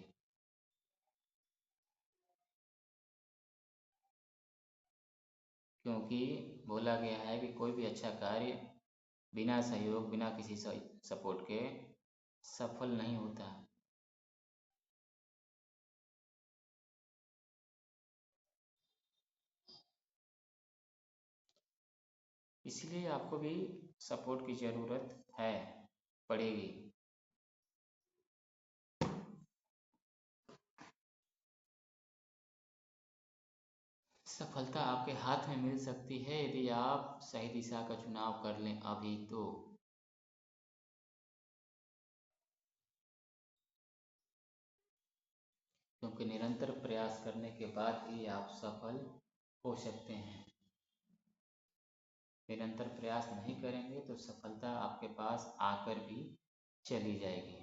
क्योंकि बोला गया है कि कोई भी अच्छा कार्य बिना सहयोग, बिना किसी सपोर्ट के सफल नहीं होता। इसलिए आपको भी सपोर्ट की ज़रूरत है, पड़ेगी। सफलता आपके हाथ में मिल सकती है यदि आप सही दिशा का चुनाव कर लें अभी तो। क्योंकि निरंतर प्रयास करने के बाद ही आप सफल हो सकते हैं। निरंतर प्रयास नहीं करेंगे तो सफलता आपके पास आकर भी चली जाएगी।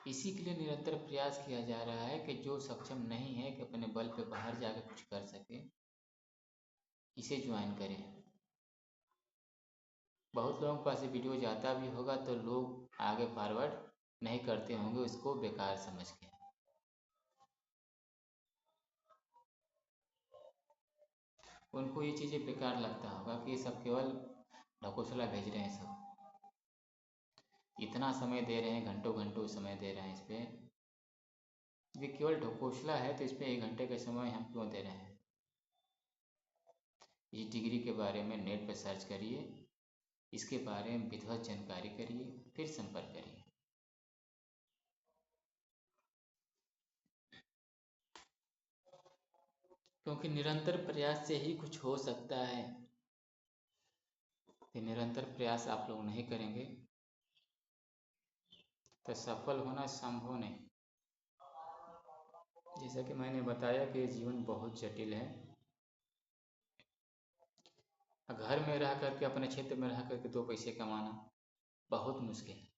इसी के लिए निरंतर प्रयास किया जा रहा है कि जो सक्षम नहीं है कि अपने बल पे बाहर जाकर कुछ कर सके, इसे ज्वाइन करें। बहुत लोगों के पास ये वीडियो जाता भी होगा तो लोग आगे फॉरवर्ड नहीं करते होंगे उसको बेकार समझ के। उनको ये चीज़ें बेकार लगता होगा कि ये सब केवल ढकोसला भेज रहे हैं। सब इतना समय दे रहे हैं, घंटों घंटों समय दे रहे हैं इस पर। ये केवल ढकोसला है तो इस पर 1 घंटे का समय हम क्यों दे रहे हैं। इस डिग्री के बारे में नेट पर सर्च करिए, इसके बारे में विधिवत जानकारी करिए, फिर संपर्क करिए। क्योंकि निरंतर प्रयास से ही कुछ हो सकता है। कि निरंतर प्रयास आप लोग नहीं करेंगे तो सफल होना संभव नहीं। जैसा कि मैंने बताया कि जीवन बहुत जटिल है। घर में रह करके, अपने क्षेत्र में रह करके 2 पैसे कमाना बहुत मुश्किल है।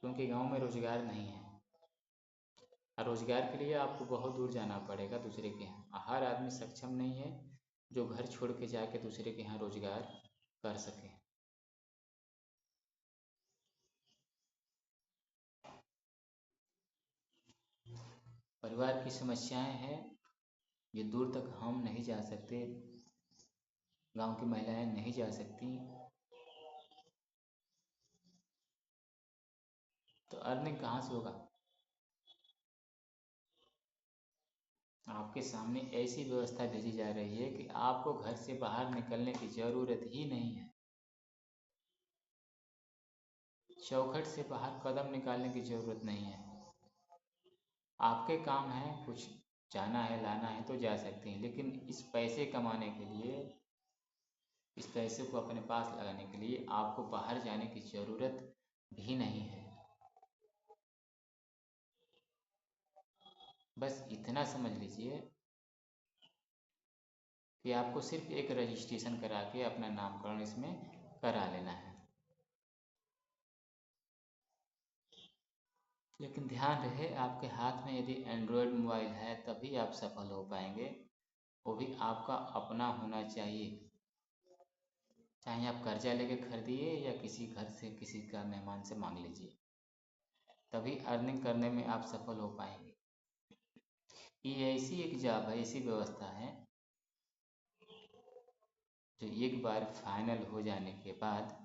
क्योंकि गांव में रोजगार नहीं है, और रोजगार के लिए आपको बहुत दूर जाना पड़ेगा दूसरे के यहाँ। हर आदमी सक्षम नहीं है जो घर छोड़ के जाके दूसरे के यहाँ रोजगार कर सके। परिवार की समस्याएं हैं जो दूर तक हम नहीं जा सकते, गांव की महिलाएं नहीं जा सकती, तो अर्निंग कहाँ से होगा। आपके सामने ऐसी व्यवस्था भेजी जा रही है कि आपको घर से बाहर निकलने की ज़रूरत ही नहीं है। चौखट से बाहर कदम निकालने की ज़रूरत नहीं है। आपके काम है, कुछ जाना है, लाना है तो जा सकते हैं, लेकिन इस पैसे कमाने के लिए, इस पैसे को अपने पास लगाने के लिए आपको बाहर जाने की ज़रूरत भी नहीं है। बस इतना समझ लीजिए कि आपको सिर्फ एक रजिस्ट्रेशन करा के अपना नामकरण इसमें करा लेना है। लेकिन ध्यान रहे, आपके हाथ में यदि एंड्रॉयड मोबाइल है तभी आप सफल हो पाएंगे, वो भी आपका अपना होना चाहिए। चाहे आप कर्जा लेके खरीदिए या किसी घर से किसी का मेहमान से मांग लीजिए, तभी अर्निंग करने में आप सफल हो पाएंगे। ये ऐसी एक जॉब है, ऐसी व्यवस्था है जो एक बार फाइनल हो जाने के बाद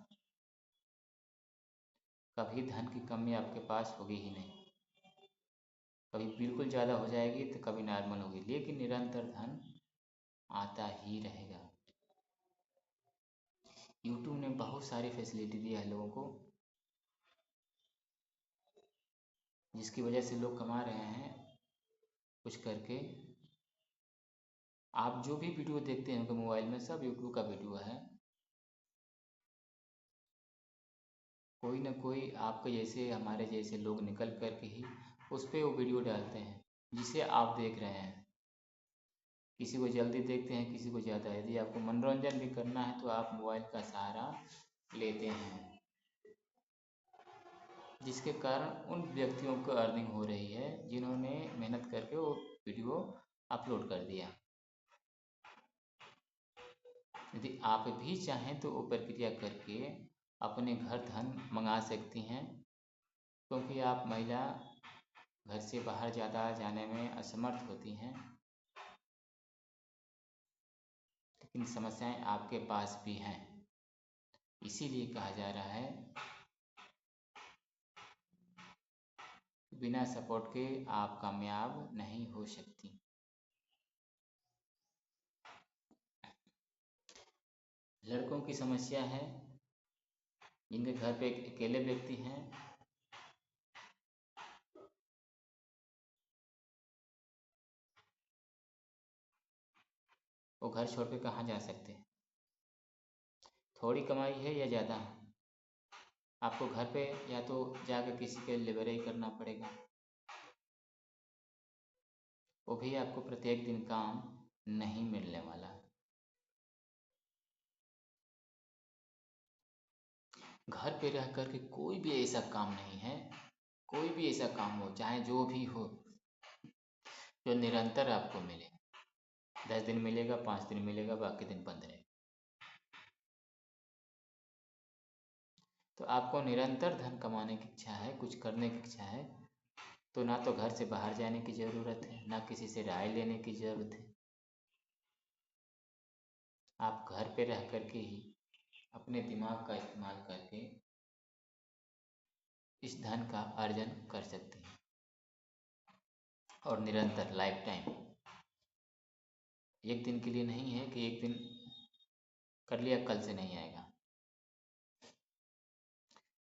कभी धन की कमी आपके पास होगी ही नहीं। कभी बिल्कुल ज़्यादा हो जाएगी तो कभी नॉर्मल होगी, लेकिन निरंतर धन आता ही रहेगा। यूट्यूब ने बहुत सारी फैसिलिटी दी है लोगों को, जिसकी वजह से लोग कमा रहे हैं कुछ करके। आप जो भी वीडियो देखते हैं उनके मोबाइल में, सब यूट्यूब का वीडियो है। कोई ना कोई आपके जैसे, हमारे जैसे लोग निकल कर के ही उस पर वो वीडियो डालते हैं जिसे आप देख रहे हैं। किसी को जल्दी देखते हैं, किसी को ज़्यादा। यदि आपको मनोरंजन भी करना है तो आप मोबाइल का सहारा लेते हैं, जिसके कारण उन व्यक्तियों को अर्निंग हो रही है जिन्होंने मेहनत करके वो वीडियो अपलोड कर दिया। यदि आप भी चाहें तो वो प्रक्रिया करके अपने घर धन मंगा सकती हैं, क्योंकि आप महिला घर से बाहर ज़्यादा जाने में असमर्थ होती हैं। लेकिन समस्याएं आपके पास भी हैं, इसीलिए कहा जा रहा है बिना सपोर्ट के आप कामयाब नहीं हो सकती। लड़कों की समस्या है जिनके घर पे अकेले व्यक्ति हैं, वो घर छोड़ के कहाँ जा सकते हैं। थोड़ी कमाई है या ज़्यादा है, आपको घर पे या तो जाकर किसी के लेबर ही करना पड़ेगा, वो भी आपको प्रत्येक दिन काम नहीं मिलने वाला। घर पे रह कर के कोई भी ऐसा काम नहीं है, कोई भी ऐसा काम हो चाहे जो भी हो, जो निरंतर आपको मिले। 10 दिन मिलेगा, 5 दिन मिलेगा, बाकी दिन बंद रहेगा। तो आपको निरंतर धन कमाने की इच्छा है, कुछ करने की इच्छा है, तो ना तो घर से बाहर जाने की ज़रूरत है, ना किसी से राय लेने की ज़रूरत है। आप घर पे रह कर के ही अपने दिमाग का इस्तेमाल करके इस धन का अर्जन कर सकते हैं, और निरंतर लाइफ टाइम। एक दिन के लिए नहीं है कि एक दिन कर लिया कल से नहीं आएगा।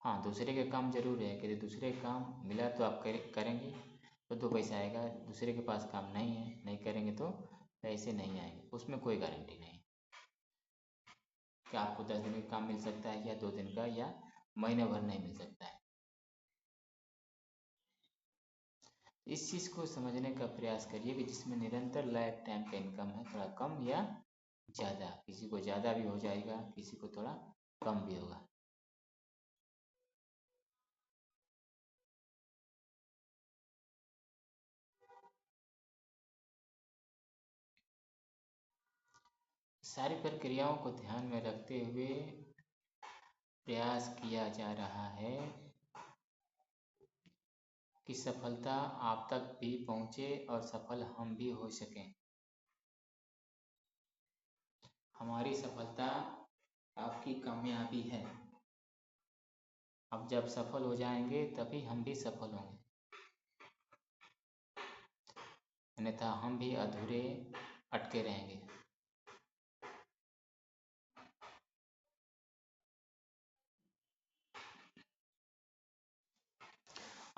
हाँ, दूसरे के काम जरूर है कि दूसरे काम मिला तो आप करेंगे तो 2 पैसा आएगा। दूसरे के पास काम नहीं है, नहीं करेंगे तो पैसे नहीं आएंगे। उसमें कोई गारंटी नहीं कि आपको 10 दिन का काम मिल सकता है या 2 दिन का, या महीने भर नहीं मिल सकता है। इस चीज़ को समझने का प्रयास करिए कि जिसमें निरंतर लाइफ टाइम का इनकम है, थोड़ा कम या ज़्यादा। किसी को ज़्यादा भी हो जाएगा, किसी को थोड़ा कम भी होगा। सारी प्रक्रियाओं को ध्यान में रखते हुए प्रयास किया जा रहा है कि सफलता आप तक भी पहुँचे और सफल हम भी हो सकें। हमारी सफलता आपकी कामयाबी है। अब जब सफल हो जाएंगे तभी हम भी सफल होंगे, अन्यथा हम भी अधूरे अटके रहेंगे।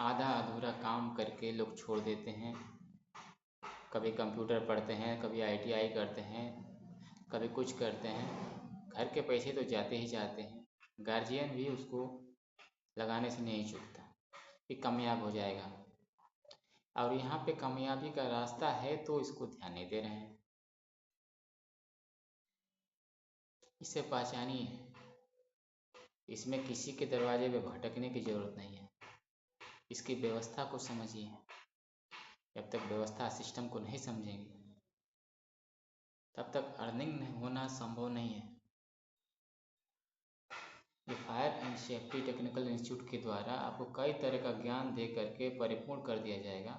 आधा अधूरा काम करके लोग छोड़ देते हैं। कभी कंप्यूटर पढ़ते हैं, कभी ITI करते हैं, कभी कुछ करते हैं। घर के पैसे तो जाते ही जाते हैं। गार्जियन भी उसको लगाने से नहीं चूकता कि कामयाब हो जाएगा। और यहाँ पे कामयाबी का रास्ता है तो इसको ध्यान नहीं दे रहे हैं। इसे पहचानिए, इसमें किसी के दरवाजे पे भटकने की ज़रूरत नहीं है। इसकी व्यवस्था को समझिए। जब तक व्यवस्था सिस्टम को नहीं समझेंगे तब तक अर्निंग होना संभव नहीं है। ये fire and safety technical institute के द्वारा आपको कई तरह का ज्ञान दे करके परिपूर्ण कर दिया जाएगा,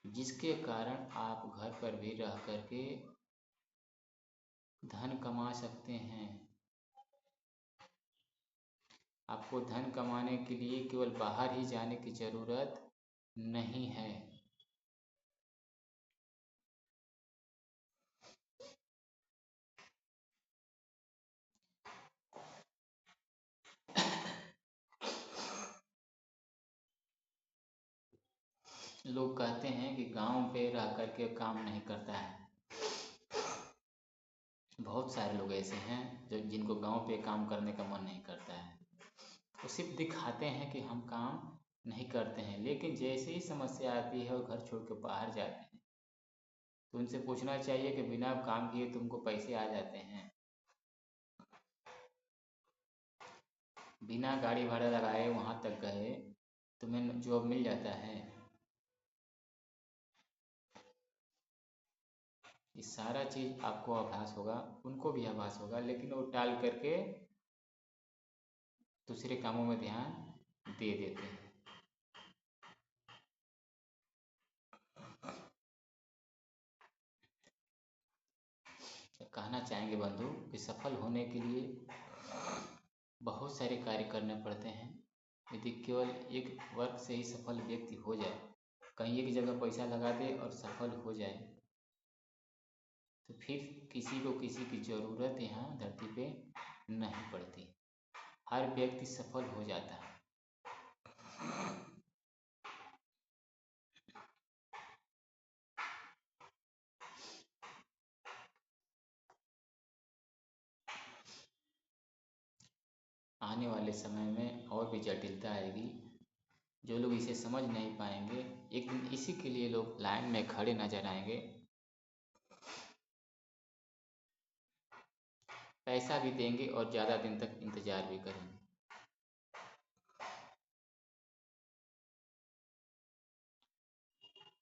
जिसके कारण आप घर पर भी रह करके धन कमा सकते हैं। आपको धन कमाने के लिए केवल बाहर ही जाने की ज़रूरत नहीं है। लोग कहते हैं कि गांव पे रह करके काम नहीं करता है। बहुत सारे लोग ऐसे हैं जो जिनको गांव पे काम करने का मन नहीं करता है। वो सिर्फ दिखाते हैं कि हम काम नहीं करते हैं, लेकिन जैसे ही समस्या आती है और घर छोड़ के बाहर जाते हैं तो उनसे पूछना चाहिए कि बिना काम किए तुमको पैसे आ जाते हैं? बिना गाड़ी भाड़ा लगाए वहाँ तक गए, तुम्हें जॉब मिल जाता है? ये सारा चीज़ आपको आभास होगा, उनको भी आभास होगा, लेकिन वो टाल करके दूसरे कामों में ध्यान दे देते हैं। कहना चाहेंगे बंधु कि सफल होने के लिए बहुत सारे कार्य करने पड़ते हैं। यदि केवल एक वर्क से ही सफल व्यक्ति हो जाए, कहीं एक जगह पैसा लगा दे और सफल हो जाए, तो फिर किसी को किसी की ज़रूरत यहाँ धरती पे नहीं पड़ती। हर व्यक्ति सफल हो जाता है। आने वाले समय में और भी जटिलता आएगी। जो लोग इसे समझ नहीं पाएंगे, एक दिन इसी के लिए लोग लाइन में खड़े नजर आएंगे। पैसा भी देंगे और ज़्यादा दिन तक इंतज़ार भी करेंगे।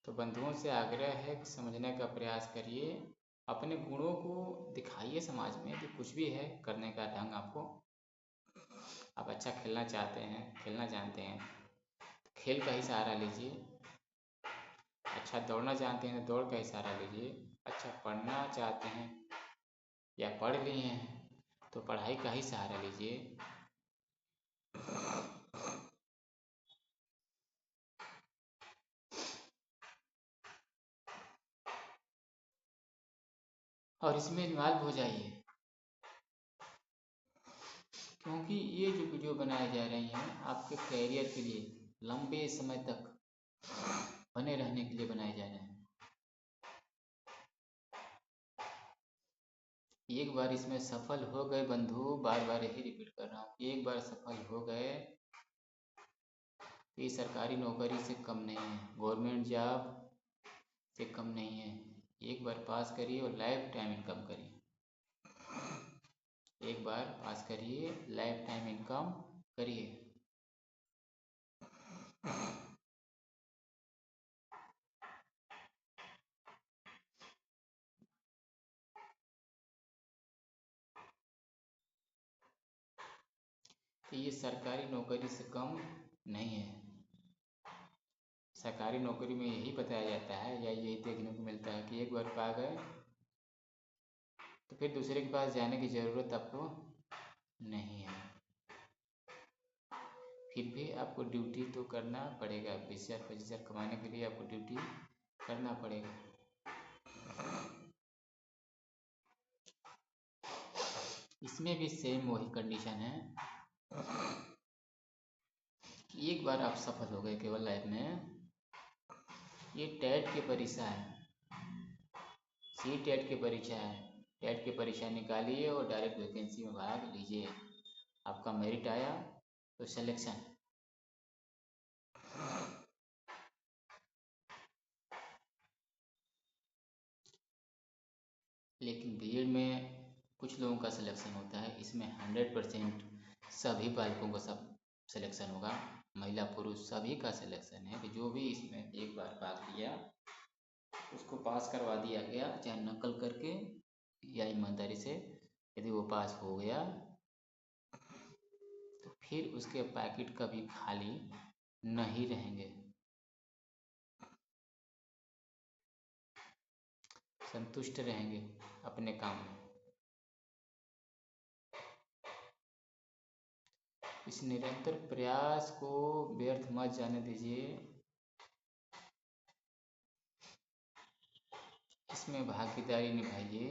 तो बंधुओं से आग्रह है कि समझने का प्रयास करिए, अपने गुणों को दिखाइए समाज में कि कुछ भी है करने का ढंग आपको। आप अच्छा खेलना चाहते हैं, खेलना जानते हैं, खेल का ही सहारा लीजिए। अच्छा दौड़ना जानते हैं तो दौड़ का ही सहारा लीजिए। अच्छा पढ़ना चाहते हैं या पढ़ लिए हैं तो पढ़ाई का ही सहारा लीजिए। और इसमें इन्वॉल्व हो जाइए, क्योंकि ये जो वीडियो बनाई जा रही हैं आपके कैरियर के लिए, लंबे समय तक बने रहने के लिए बनाए जा रहे हैं। एक बार इसमें सफल हो गए बंधु, बार बार यही रिपीट कर रहा हूँ, एक बार सफल हो गए तो ये सरकारी नौकरी से कम नहीं है, गवर्नमेंट जॉब से कम नहीं है। एक बार पास करिए और लाइफ टाइम इनकम करिए। एक बार पास करिए, लाइफ टाइम इनकम करिए। तो ये सरकारी नौकरी से कम नहीं है। सरकारी नौकरी में यही बताया जाता है या यही देखने को मिलता है कि एक बार पा गए तो फिर दूसरे के पास जाने की ज़रूरत आपको नहीं है। फिर भी आपको ड्यूटी तो करना पड़ेगा। 20,000 25,000 कमाने के लिए आपको ड्यूटी करना पड़ेगा। इसमें भी सेम वही कंडीशन है। एक बार आप सफल हो गए केवल लाइफ में, ये टेट की परीक्षा है, सी टेट की परीक्षा है। टेट की परीक्षा निकालिए और डायरेक्ट वैकेंसी में भाग लीजिए। आपका मेरिट आया तो सिलेक्शन। लेकिन बीएड में कुछ लोगों का सिलेक्शन होता है, इसमें 100% सभी बालकों का सब सिलेक्शन होगा। महिला पुरुष सभी का सिलेक्शन है कि जो भी इसमें एक बार भाग लिया उसको पास करवा दिया गया, चाहे नकल करके या ईमानदारी से। यदि वो पास हो गया तो फिर उसके पैकेट कभी खाली नहीं रहेंगे, संतुष्ट रहेंगे अपने काम में। इस निरंतर प्रयास को व्यर्थ मत जाने दीजिए, इसमें भागीदारी निभाइए।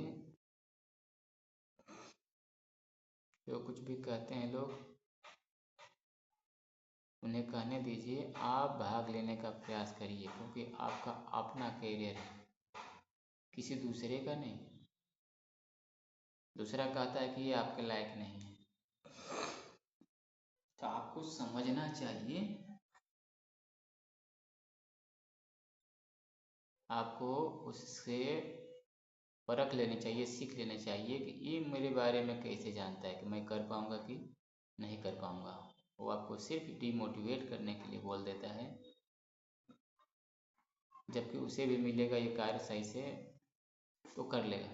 जो कुछ भी कहते हैं लोग, उन्हें कहने दीजिए, आप भाग लेने का प्रयास करिए, क्योंकि आपका अपना कैरियर है, किसी दूसरे का नहीं। दूसरा कहता है कि ये आपके लायक नहीं है, तो आपको समझना चाहिए, आपको उससे परख लेनी चाहिए, सीख लेना चाहिए कि ये मेरे बारे में कैसे जानता है कि मैं कर पाऊँगा कि नहीं कर पाऊँगा। वो आपको सिर्फ डिमोटिवेट करने के लिए बोल देता है, जबकि उसे भी मिलेगा ये कार्य सही से तो कर लेगा।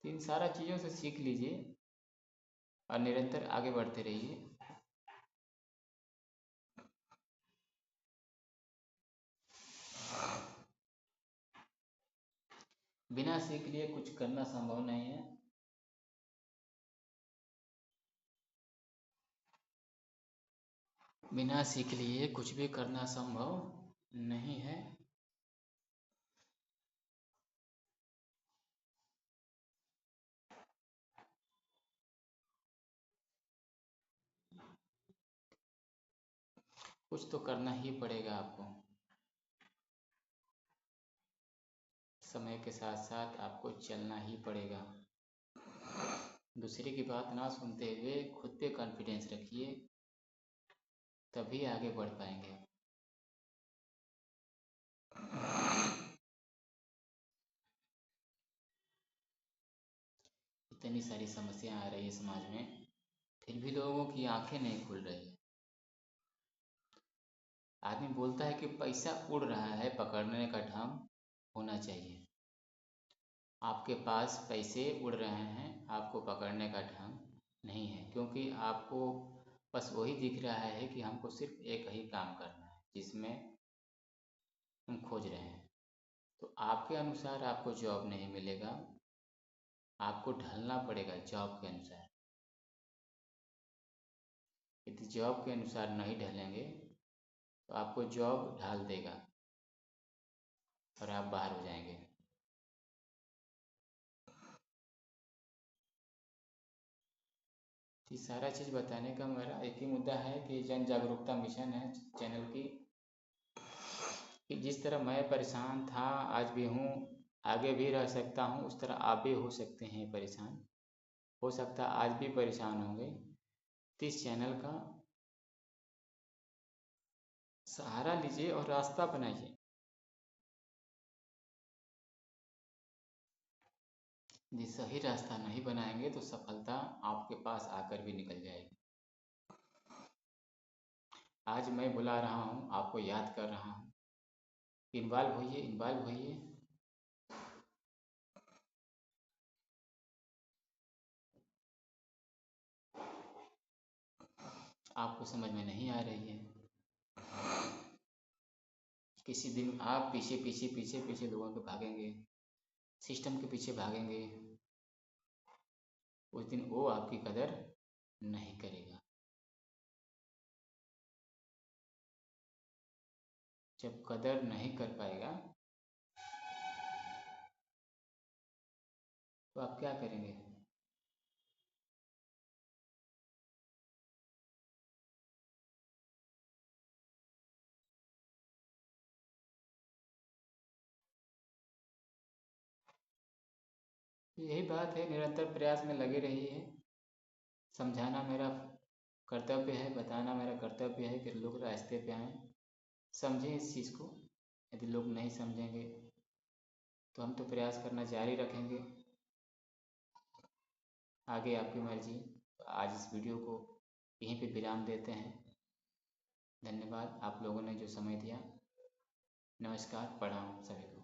तो इन सारा चीज़ों से सीख लीजिए और निरंतर आगे बढ़ते रहिए। बिना सीख लिए कुछ करना संभव नहीं है। बिना सीख लिए कुछ भी करना संभव नहीं है। कुछ तो करना ही पड़ेगा आपको। समय के साथ साथ आपको चलना ही पड़ेगा। दूसरे की बात ना सुनते हुए खुद पे कॉन्फिडेंस रखिए, तभी आगे बढ़ पाएंगे। इतनी सारी समस्या आ रही है समाज में, फिर भी लोगों की आंखें नहीं खुल रही है। आदमी बोलता है कि पैसा उड़ रहा है, पकड़ने का ढंग होना चाहिए। आपके पास पैसे उड़ रहे हैं, आपको पकड़ने का ढंग नहीं है, क्योंकि आपको बस वही दिख रहा है कि हमको सिर्फ एक ही काम करना है जिसमें हम खोज रहे हैं। तो आपके अनुसार आपको जॉब नहीं मिलेगा, आपको ढलना पड़ेगा जॉब के अनुसार। यदि जॉब के अनुसार नहीं ढलेंगे तो आपको जॉब ढाल देगा और आप बाहर हो जाएंगे। ये सारा चीज़ बताने का मेरा एक ही मुद्दा है कि जन जागरूकता मिशन है चैनल की, कि जिस तरह मैं परेशान था, आज भी हूँ, आगे भी रह सकता हूँ, उस तरह आप भी हो सकते हैं परेशान। हो सकता है आज भी परेशान होंगे, तो इस चैनल का सहारा लीजिए और रास्ता बनाइए। यदि सही रास्ता नहीं बनाएंगे तो सफलता आपके पास आकर भी निकल जाएगी। आज मैं बुला रहा हूँ, आपको याद कर रहा हूँ, इन्वॉल्व होइए, इन्वॉल्व होइए। आपको समझ में नहीं आ रही है, किसी दिन आप पीछे पीछे पीछे पीछे लोगों के भागेंगे, सिस्टम के पीछे भागेंगे, उस दिन वो आपकी कदर नहीं करेगा। जब कदर नहीं कर पाएगा तो आप क्या करेंगे? यही बात है, निरंतर प्रयास में लगे रहिए। समझाना मेरा कर्तव्य है, बताना मेरा कर्तव्य है कि लोग रास्ते पे आएँ, समझें इस चीज़ को। यदि लोग नहीं समझेंगे तो हम तो प्रयास करना जारी रखेंगे। आगे आपकी मर्जी। आज इस वीडियो को यहीं पे विराम देते हैं। धन्यवाद आप लोगों ने जो समय दिया। नमस्कार, प्रणाम सभी को।